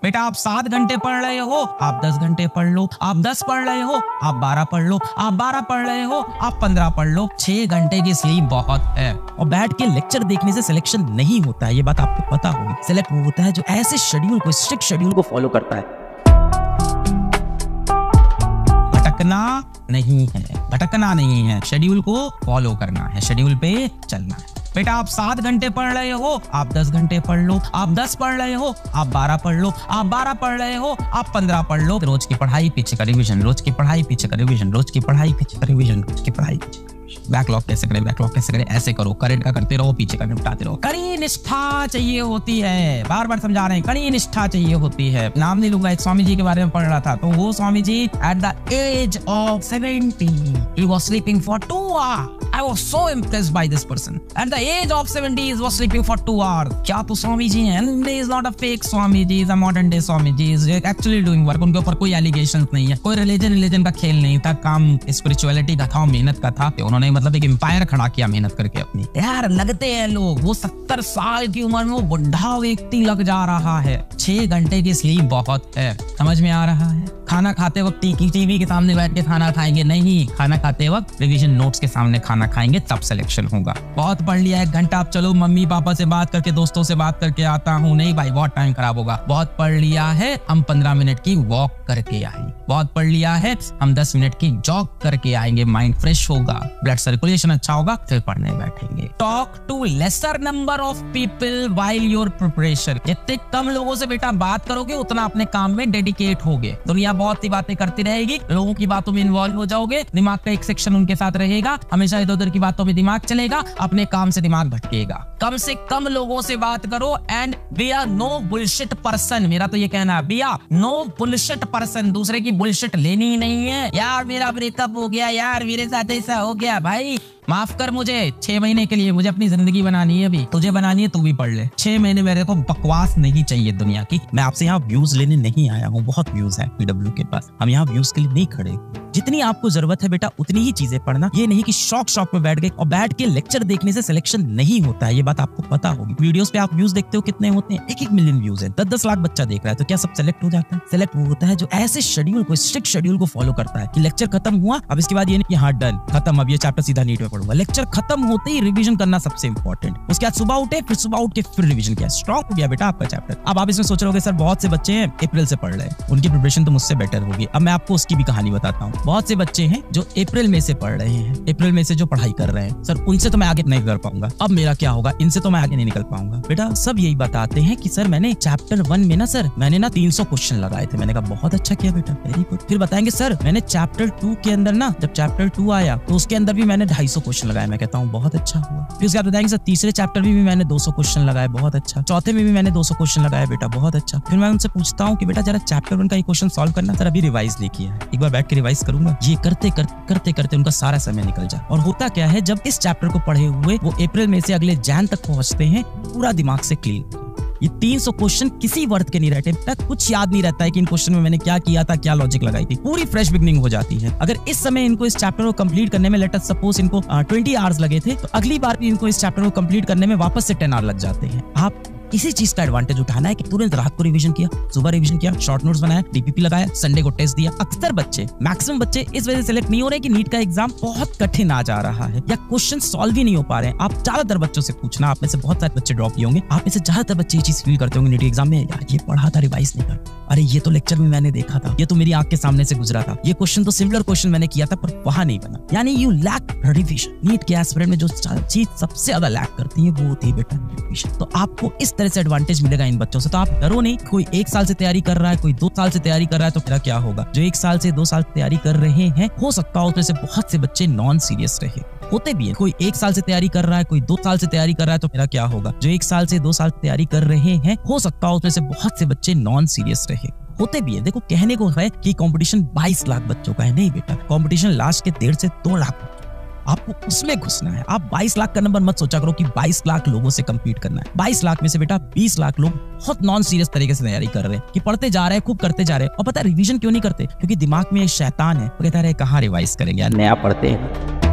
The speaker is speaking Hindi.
बेटा आप 7 घंटे पढ़ रहे हो, आप 10 घंटे पढ़ लो। आप 10 पढ़ रहे हो, आप 12 पढ़ लो। आप 12 पढ़ रहे हो, आप 15 पढ़ लो। 6 घंटे की स्लीप बहुत है। और बैठ के लेक्चर देखने से सिलेक्शन नहीं होता है, ये बात आपको पता होगी। सिलेक्ट वो होता है जो ऐसे शेड्यूल को, स्ट्रिक्ट शेड्यूल को फॉलो करता है। भटकना नहीं है, शेड्यूल को फॉलो करना है, शेड्यूल पे चलना है। बेटा आप 7 घंटे पढ़ रहे हो, आप 10 घंटे पढ़ लो। आप 10 पढ़ रहे हो, आप 12 पढ़ लो। आप 12 पढ़ रहे हो, आप 15 पढ़ लो। रोज की पढ़ाई पीछे का रिवीजन, रोज की पढ़ाई पीछे का रिवीजन, रोज की पढ़ाई पीछे का रिवीजन, रोज की पढ़ाई पीछे। बैकलॉग कैसे करें, ऐसे करो, करंट का करते रहो, पीछे का निपटाते रहो। कड़ी निष्ठा चाहिए होती है, बार बार समझा रहे हैं, कड़ी निष्ठा चाहिए होती है। नाम नहीं लूंगा, एक स्वामी जी के बारे में पढ़ रहा था, तो वो Swami ji at the age of 70 he was sleeping for 2 hours. I was so impressed by this person. At the age of 70 he was sleeping for 2 hours. क्या तो स्वामी जी हैं? And he is not a fake Swami ji, is a modern day Swami ji, is actually doing work. उनके ऊपर कोई allegations नहीं है, कोई रिलीजन का खेल नहीं था, काम स्पिरिचुअलिटी का था, मेहनत का था। उन्होंने मतलब एक एम्पायर खड़ा किया मेहनत करके अपनी। यार लगते हैं लोग, वो 70 साल की उम्र में वो बुढ़ा व्यक्ति लग जा रहा है। 6 घंटे की स्लीप बहुत है। समझ में आ रहा है? खाना खाते वक्त टीवी के सामने बैठ के खाना खाएंगे नहीं, खाना खाते वक्त रिवीजन नोट्स के सामने खाना खाएंगे, तब सिलेक्शन होगा। बहुत पढ़ लिया 1 घंटा, अब चलो मम्मी पापा से बात करके, दोस्तों से बात करके आता हूँ। नहीं भाई, बहुत टाइम खराब होगा। बहुत पढ़ लिया है, हम 15 मिनट की वॉक करके आएंगे। बहुत पढ़ लिया है, हम 10 मिनट की जॉग करके आएंगे, माइंड फ्रेश होगा, ब्लड सर्कुलेशन अच्छा होगा, फिर पढ़ने बैठेंगे। Talk to lesser number of people while your preparation. जितने कम लोगों से बेटा बात करोगे, उतना अपने काम में डेडिकेट होगे। दुनिया बहुत सी बातें करती रहेगी, लोगों की बातों में इन्वॉल्व हो जाओगे, दिमाग का एक सेक्शन उनके साथ रहेगा, हमेशा इधर उधर की बातों में दिमाग चलेगा, अपने काम से दिमाग भटकेगा। कम से कम लोगों से बात करो and be a no bullshit person. मेरा तो ये कहना है, be a no bullshit person. दूसरे की बुलशिट लेनी ही नहीं है। यार मेरा ब्रेकअप हो गया, यार मेरे साथ ऐसा हो गया, भाई माफ कर मुझे, 6 महीने के लिए मुझे अपनी जिंदगी बनानी है। अभी तुझे बनानी है, तू भी पढ़ ले। 6 महीने मेरे को बकवास नहीं चाहिए दुनिया की। मैं आपसे यहाँ व्यूज लेने नहीं आया हूँ, बहुत व्यूज है पीडब्ल्यू के पास, हम यहाँ व्यूज के लिए नहीं खड़े। जितनी आपको जरूरत है बेटा उतनी ही चीजें पढ़ना। ये नहीं कि शौक में बैठ गए। और बैठ के लेक्चर देखने से सिलेक्शन नहीं होता है, ये बात आपको पता होगी। वीडियोस पे आप व्यूज देखते हो कितने होते हैं? 1-1 मिलियन व्यूज है, 10-10 लाख बच्चा देख रहा है, तो क्या सब सेलेक्ट हो जाता है? सेलेक्ट वो होता है जो ऐसे शेड्यूल को, स्ट्रिक्ट शेड्यूल को फॉलो करता है कि लेक्चर खत्म हुआ, अब इसके बाद ये नहीं कि हाँ डन खत्म, अब ये चैप्टर सीधा नीट में पढ़ूंगा। लेक्चर खत्म होते ही रिवीजन करना सबसे इंपॉर्टेंट। उसके बाद सुबह उठे, फिर सुबह उठ के फिर रिवीजन किया, स्ट्रॉन्ग हो गया बेटा आपका चैप्टर। अब आप इसमें सोच रहे होगे सर बहुत से बच्चे हैं अप्रैल से पढ़ रहे हैं, उनकी प्रिपरेशन तो मुझसे बेटर होगी। अब मैं आपको उसकी भी कहानी बताता हूँ। बहुत से बच्चे हैं जो अप्रैल में से पढ़ रहे हैं, अप्रैल में से जो पढ़ाई कर रहे हैं, सर उनसे तो मैं आगे नहीं कर पाऊंगा, अब मेरा क्या होगा, इनसे तो मैं आगे नहीं निकल पाऊंगा। बेटा सब यही बताते हैं कि सर मैंने चैप्टर 1 में ना सर मैंने ना 300 क्वेश्चन लगाए थे। मैंने कहा बहुत अच्छा किया बेटा, वेरी गुड। फिर बताएंगे सर मैंने चैप्टर 2 के अंदर ना, जब चैप्टर 2 आया तो उसके अंदर भी मैंने 250 क्वेश्चन लगाए। मैं कहता हूँ बहुत अच्छा हुआ। फिर उसके बाद बताएंगे सर तीसरे चैप्टर में भी मैंने 200 क्वेश्चन लगाए, बहुत अच्छा। चौथे में भी मैंने 200 क्वेश्चन लगाए बेटा, बहुत अच्छा। फिर मैं उनसे पूछता हूँ कि बेटा जरा चैप्टर 1 का ये क्वेश्चन सॉल्व करना, सर अभी रिवाइज नहीं किया है, एक बार बैठ के रिवाइज करूंगा। ये करते करते उनका सारा समय निकल जाए। और होता क्या है, जब इस चैप्टर को पढ़े हुए वो अप्रैल में से अगले जैन तक पहुंचते हैं, पूरा दिमाग से क्लियर। ये 300 क्वेश्चन किसी वर्थ के नहीं रहते, तक कुछ याद नहीं रहता है कि इन क्वेश्चन में मैंने क्या किया था, क्या लॉजिक लगाई थी। पूरी फ्रेश बिगनिंग हो जाती है। अगर इस समय इनको इस चैप्टर को कंप्लीट करने में लेट अस सपोज इनको 20 आवर्स लगे थे, तो अगली बार भी इनको इस चैप्टर को कंप्लीट करने में वापस से 10 आवर लग जाते हैं। आप इसी चीज का एडवांटेज उठाना है कि तुरंत रात को रिवीजन किया, सुबह रिवीजन किया, शॉर्ट नोट्स बनाया, डीपीपी लगाया, संडे को टेस्ट दिया। अक्सर बच्चे, मैक्सिमम बच्चे इस वजह से सिलेक्ट नहीं हो रहे कि नीट का एग्जाम बहुत कठिन आ जा रहा है या क्वेश्चन सॉल्व ही नहीं हो पा रहे हैं। आप ज्यादातर बच्चों से पूछना, आप में से बहुत सारे बच्चे ड्रॉप किए होंगे, आप में से ज्यादातर बच्चे ये चीज फील करते होंगे नीट एग्जाम में, यार ये पढ़ा था रिवाइज नहीं कर, अरे ये तो लेक्चर में मैंने देखा था, ये तो मेरी आंख के सामने से गुजरा था, ये क्वेश्चन तो सिमिलर क्वेश्चन मैंने किया था पर वहां नहीं बना। यानी यू लैक रिवीजन। नीट के एस्पिरेंट में जो चीज सबसे ज्यादा लैक करती है वो होती है बेटा रिवीजन। तो आपको इस तरह से एडवांटेज मिलेगा इन बच्चों से। तो आप डरो नहीं। कोई 1 साल से तैयारी कर रहा है, कोई 2 साल से तैयारी कर रहा है, तो मेरा क्या होगा? जो 1 साल से 2 साल तैयारी कर रहे हैं, हो सकता हो उसमें से बहुत से बच्चे नॉन सीरियस रहे, होते भी है। कोई 1 साल से तैयारी कर रहा है, कोई 2 साल से तैयारी कर रहा है, तो मेरा क्या होगा? जो 1 साल से 2 साल तैयारी कर रहे हैं, हो सकता हो उसमें से बहुत से बच्चे नॉन सीरियस रहे, होते भी है। देखो कहने को है कि कंपटीशन 22 लाख बच्चों का है, नहीं बेटा, कंपटीशन लास्ट के 1.5 से 2 लाख, आपको उसमें घुसना है। आप 22 लाख का नंबर मत सोचा करो कि 22 लाख लोगों से कंपीट करना है। 22 लाख में से बेटा 20 लाख लोग बहुत नॉन सीरियस तरीके से तैयारी कर रहे हैं, कि पढ़ते जा रहे हैं, खूब करते जा रहे हैं। और पता है रिवीजन क्यों नहीं करते? क्योंकि दिमाग में एक शैतान है, वो कहता है कहाँ रिवाइज करेंगे यार, नया पढ़ते हैं।